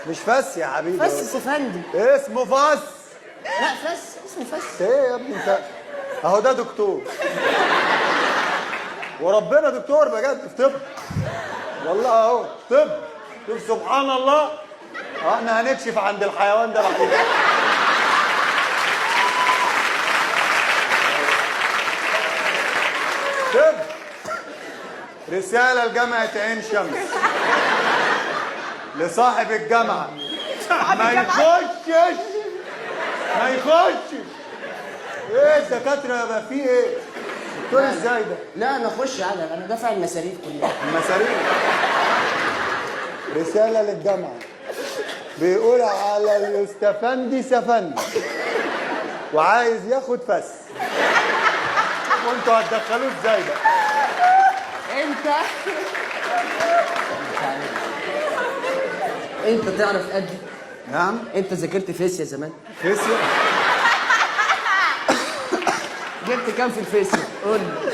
مش فس يا حبيبي. فس سفندي. اسمه فس. لا فس، اسمه فس. ايه يا ابني انت؟ اهو ده دكتور وربنا دكتور بجد في طب والله اهو طب. شوف سبحان الله. احنا هنكشف عند الحيوان ده بعدين. طب رسالة لجامعة عين شمس لصاحب الجامعة ما يخشش ما يخشش. ايه الدكاترة بقى فيه ايه؟ دكتور ازاي ده؟ لا انا اخش عادي، انا دافع المصاريف كلها. المصاريف. رسالة للجامعة بيقول على اليوستفندي سفندي وعايز ياخد فس. وانتوا هتدخلوه ازاي ده؟ انت تعرف قدي؟ نعم. انت ذاكرت فيزياء زمان؟ فيزياء؟ جبت كام في الفيزياء؟ قول لي.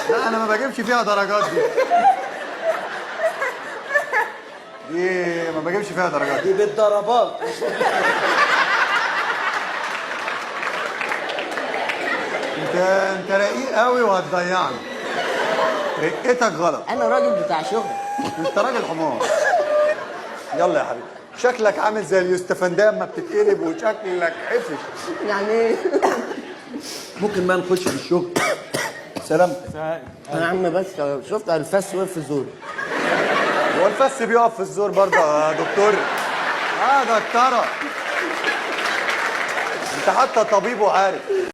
لا انا ما بجيبش فيها درجات دي ما بجيبش فيها درجات. دي بالضربات. انت رقيق قوي وهتضيعني. رقتك غلط. انا راجل بتاع شغل. انت راجل حمار. يلا يا حبيبي. شكلك عامل زي اليوستفندية اما بتتقلب وشكلك حفش. يعني ايه؟ ممكن ما نخش في الشغل. سلامتك. يا عم بس شفت الفاس وقف في الزور. هو الفس بيقف في الزور برضه يا دكتور؟ دكتورة. انت حتى طبيب وعارف.